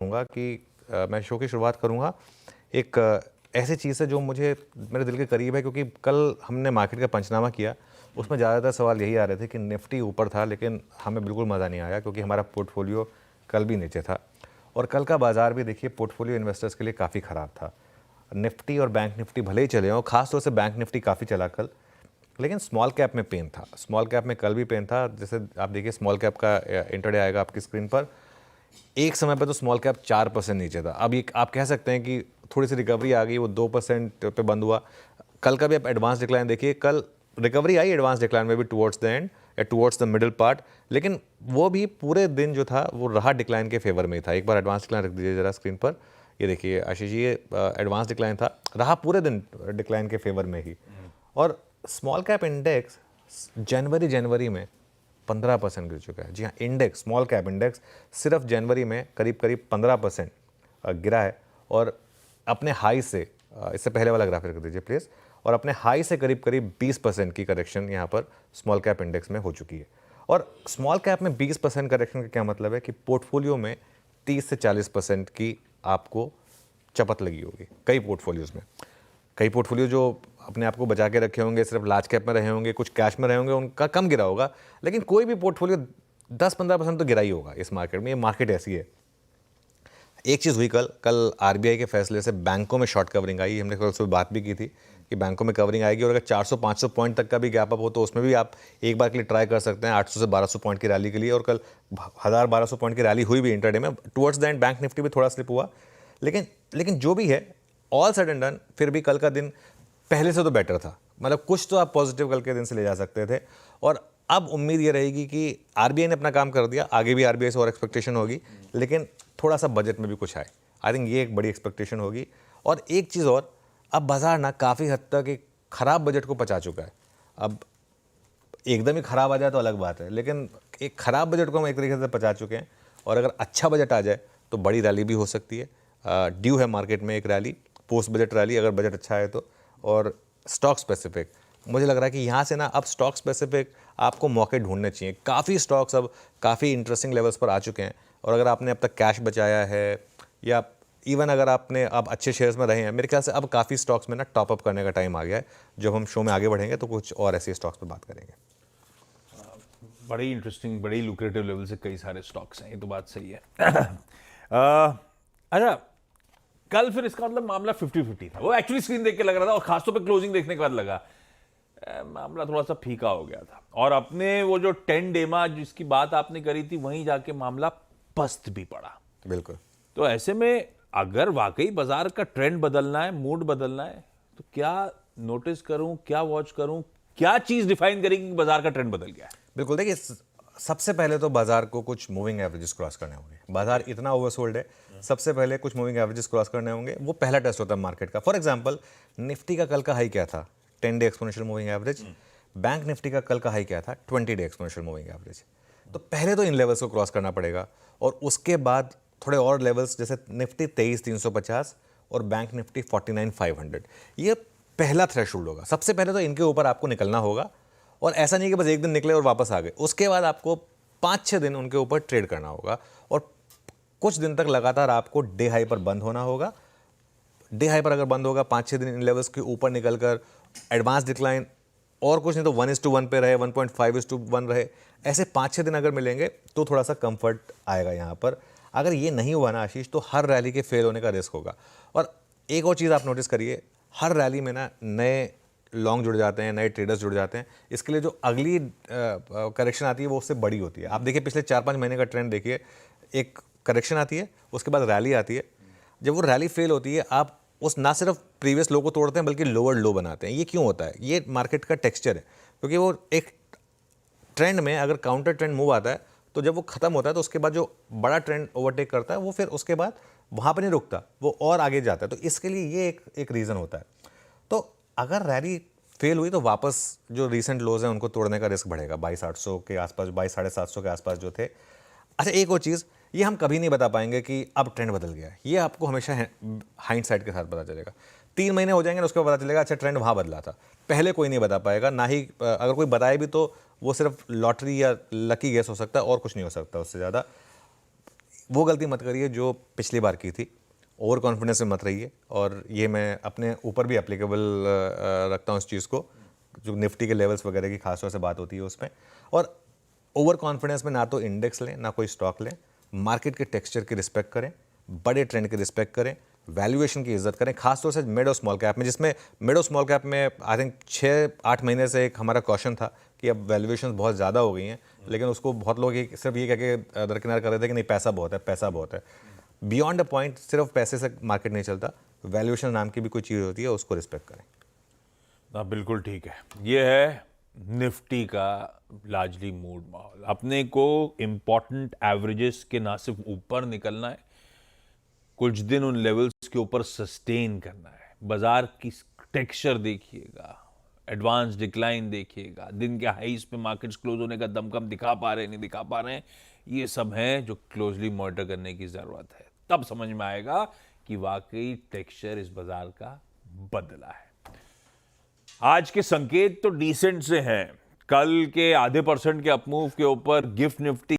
कहूँगा कि मैं शो की शुरुआत करूँगा एक ऐसी चीज़ से जो मुझे मेरे दिल के करीब है, क्योंकि कल हमने मार्केट का पंचनामा किया, उसमें ज़्यादातर सवाल यही आ रहे थे कि निफ्टी ऊपर था, लेकिन हमें बिल्कुल मज़ा नहीं आया क्योंकि हमारा पोर्टफोलियो कल भी नीचे था। और कल का बाज़ार भी देखिए पोर्टफोलियो इन्वेस्टर्स के लिए काफ़ी ख़राब था। निफ्टी और बैंक निफ्टी भले ही चले हों, खासतौर से बैंक निफ्टी काफ़ी चला कल, लेकिन स्मॉल कैप में पेन था। स्मॉल कैप में कल भी पेन था। जैसे आप देखिए स्मॉल कैप का इंटरडे आएगा आपकी स्क्रीन पर, एक समय पे तो स्मॉल कैप 4% नीचे था। अब ये आप कह सकते हैं कि थोड़ी सी रिकवरी आ गई, वो 2% पे बंद हुआ। कल का भी आप एडवांस डिक्लाइन देखिए, कल रिकवरी आई एडवांस डिक्लाइन में भी टुवर्ड्स द एंड या टुवर्ड्स द मिडिल पार्ट, लेकिन वो भी पूरे दिन जो था वो रहा डिक्लाइन के फेवर में ही था। एक बार एडवांस डिक्लाइन रख दीजिए जरा स्क्रीन पर, ये देखिए आशीष जी, ये एडवांस डिक्लाइन था, रहा पूरे दिन डिक्लाइन के फेवर में ही। और स्मॉल कैप इंडेक्स जनवरी में 15% गिर चुका है। जी हाँ, इंडेक्स, स्मॉल कैप इंडेक्स सिर्फ जनवरी में करीब करीब 15% गिरा है। और अपने हाई से, इससे पहले वाला ग्राफ कर दीजिए प्लीज़, और अपने हाई से करीब करीब 20% की करेक्शन यहाँ पर स्मॉल कैप इंडेक्स में हो चुकी है। और स्मॉल कैप में 20% करेक्शन का क्या मतलब है कि पोर्टफोलियो में 30 से 40% की आपको चपत लगी होगी कई पोर्टफोलियोज़ में। कई पोर्टफोलियो जो अपने आप को बचा के रखे होंगे, सिर्फ लार्ज कैप में रहे होंगे, कुछ कैश में रहे होंगे, उनका कम गिरा होगा, लेकिन कोई भी पोर्टफोलियो 10-15% तो गिरा ही होगा इस मार्केट में। ये मार्केट ऐसी है। एक चीज़ हुई कल आरबीआई के फैसले से बैंकों में शॉर्ट कवरिंग आई। हमने कल सुबह बात भी की थी कि बैंकों में कवरिंग आएगी, और अगर 400-500 पॉइंट तक का भी गैप अप हो तो उसमें भी आप एक बार के लिए ट्राई कर सकते हैं 800 से 1200 पॉइंट की रैली के लिए। और कल 1000-1200 पॉइंट की रैली हुई भी इंटरडे में। Towards the end bank Nifty भी थोड़ा स्लिप हुआ, लेकिन जो भी है, ऑल सड एंड डन, फिर भी कल का दिन पहले से तो बेटर था। मतलब कुछ तो आप पॉजिटिव कल के दिन से ले जा सकते थे। और अब उम्मीद ये रहेगी कि आरबीआई ने अपना काम कर दिया, आगे भी आरबीआई से और एक्सपेक्टेशन होगी, लेकिन थोड़ा सा बजट में भी कुछ आए। आई थिंक ये एक बड़ी एक्सपेक्टेशन होगी। और एक चीज़ और, अब बाजार ना काफ़ी हद तक एक ख़राब बजट को पचा चुका है। अब एकदम ही ख़राब आ जाए तो अलग बात है, लेकिन एक ख़राब बजट को हम एक तरीके से पचा चुके हैं। और अगर अच्छा बजट आ जाए तो बड़ी रैली भी हो सकती है। ड्यू है मार्केट में एक रैली, पोस्ट बजट रैली, अगर बजट अच्छा है तो। और स्टॉक स्पेसिफिक मुझे लग रहा है कि यहाँ से ना अब स्टॉक स्पेसिफिक आपको मौके ढूंढने चाहिए। काफ़ी स्टॉक्स अब काफ़ी इंटरेस्टिंग लेवल्स पर आ चुके हैं, और अगर आपने अब तक कैश बचाया है, या इवन अगर आपने अब अच्छे शेयर्स में रहे हैं, मेरे ख्याल से अब काफ़ी स्टॉक्स में ना टॉप अप करने का टाइम आ गया है। जब हम शो में आगे बढ़ेंगे तो कुछ और ऐसे स्टॉक्स पर बात करेंगे। बड़ी इंटरेस्टिंग, बड़ी लुक्रेटिव लेवल से कई सारे स्टॉक्स हैं, ये तो बात सही है। अच्छा, कल फिर इसका मतलब मामला 50-50 था। वो एक्चुअली स्क्रीन देख के लग रहा था, और खासतौर पे क्लोजिंग देखने के बाद लगा मामला थोड़ा सा फीका हो गया था। और अपने वो जो 10 डेमा जिसकी बात आपने करी थी, वहीं जाके मामला पस्त भी पड़ा। बिल्कुल। तो ऐसे में अगर वाकई बाजार का ट्रेंड बदलना है, मूड बदलना है, तो क्या नोटिस करूं, क्या वॉच करूं, क्या चीज डिफाइन करेगी कि बाजार का ट्रेंड बदल गया है? बिल्कुल, देखिए सबसे पहले तो बाजार को कुछ मूविंग एवरेजेस क्रॉस करने होंगे। बाजार इतना ओवरसोल्ड है, सबसे पहले कुछ मूविंग एवरेजेस क्रॉस करने होंगे। वो पहला टेस्ट होता है मार्केट का। फॉर एग्जांपल, निफ्टी का कल का हाई क्या था? 10 day exponential moving average. Bank Nifty का कल का हाई क्या था? 20 डे एक्सपोनेंशियल मूविंग एवरेज। तो पहले तो इन लेवल्स को क्रॉस करना पड़ेगा, और उसके बाद थोड़े और लेवल्स, जैसे निफ्टी 23,350 और बैंक निफ्टी 49,500। ये पहला थ्रेशोल्ड होगा। सबसे पहले तो इनके ऊपर आपको निकलना होगा, और ऐसा नहीं कि बस एक दिन निकले और वापस आ गए। उसके बाद आपको 5-6 दिन उनके ऊपर ट्रेड करना होगा, और कुछ दिन तक लगातार आपको डे हाई पर बंद होना होगा। डे हाई पर अगर बंद होगा 5-6 दिन इन लेवल्स के ऊपर निकलकर, एडवांस डिक्लाइन और कुछ नहीं तो 1:1 पे रहे, 1.5:1 रहे, ऐसे 5-6 दिन अगर मिलेंगे तो थोड़ा सा कंफर्ट आएगा यहाँ पर। अगर ये नहीं हुआ ना आशीष, तो हर रैली के फेल होने का रिस्क होगा। और एक और चीज़ आप नोटिस करिए, हर रैली में ना नए लॉन्ग जुड़ जाते हैं, नए ट्रेडर्स जुड़ जाते हैं। इसके लिए जो अगली करेक्शन आती है वो उससे बड़ी होती है। आप देखिए पिछले 4-5 महीने का ट्रेंड देखिए, एक करेक्शन आती है, उसके बाद रैली आती है। जब वो रैली फेल होती है, आप उस ना सिर्फ प्रीवियस लो को तोड़ते हैं बल्कि लोअर लो बनाते हैं। ये क्यों होता है? ये मार्केट का टेक्सचर है, क्योंकि वो एक ट्रेंड में अगर काउंटर ट्रेंड मूव आता है तो जब वो खत्म होता है तो उसके बाद जो बड़ा ट्रेंड ओवरटेक करता है वो फिर उसके बाद वहाँ पर नहीं रुकता, वो और आगे जाता है। तो इसके लिए ये एक रीज़न होता है। तो अगर रैली फेल हुई तो वापस जो रीसेंट लोज हैं उनको तोड़ने का रिस्क बढ़ेगा, 22,800 के आसपास, 22,750 के आसपास जो थे। अच्छा, एक और चीज़, ये हम कभी नहीं बता पाएंगे कि अब ट्रेंड बदल गया है। ये आपको हमेशा हाइंडसाइट के साथ पता चलेगा। 3 महीने हो जाएंगे, उसके बाद पता चलेगा अच्छा ट्रेंड वहाँ बदला था। पहले कोई नहीं बता पाएगा, ना ही अगर कोई बताए भी तो वो सिर्फ लॉटरी या लकी गेस हो सकता है, और कुछ नहीं हो सकता उससे ज़्यादा। वो गलती मत करिए जो पिछली बार की थी, ओवर कॉन्फिडेंस में मत रहिए। और ये मैं अपने ऊपर भी एप्लीकेबल रखता हूँ इस चीज़ को, जो निफ्टी के लेवल्स वगैरह की खास तौर से बात होती है उसमें। और ओवर कॉन्फिडेंस में ना तो इंडेक्स लें ना कोई स्टॉक लें, मार्केट के टेक्सचर की रिस्पेक्ट करें, बड़े ट्रेंड की रिस्पेक्ट करें, वैल्यूएशन की इज्जत करें, खासतौर से मिड और स्मॉल कैप में, जिसमें मिड और स्मॉल कैप में आई थिंक 6-8 महीने से एक हमारा क्वेश्चन था कि अब वैल्यूएशन बहुत ज़्यादा हो गई हैं, लेकिन उसको बहुत लोग सिर्फ ये कह के दरकिनार कर रहे थे कि नहीं पैसा बहुत है, पैसा बहुत है। बियॉन्ड अ पॉइंट सिर्फ पैसे से मार्केट नहीं चलता, वैल्यूएशन नाम की भी कोई चीज़ होती है, उसको रिस्पेक्ट करें। हाँ, बिल्कुल ठीक है। ये है निफ्टी का लार्जली मूड माहौल। अपने को इंपॉर्टेंट एवरेजेस के ना सिर्फ ऊपर निकलना है, कुछ दिन उन लेवल्स के ऊपर सस्टेन करना है। बाजार की टेक्सचर देखिएगा, एडवांस डिक्लाइन देखिएगा, दिन के हाईस पे मार्केट्स क्लोज होने का दमकम दिखा पा रहे हैं नहीं दिखा पा रहे हैं, ये सब हैं जो क्लोजली मॉनिटर करने की जरूरत है। तब समझ में आएगा कि वाकई टेक्सचर इस बाजार का बदला है। आज के संकेत तो डिसेंट से हैं। कल के आधे % के अपमूव के ऊपर गिफ्ट निफ्टी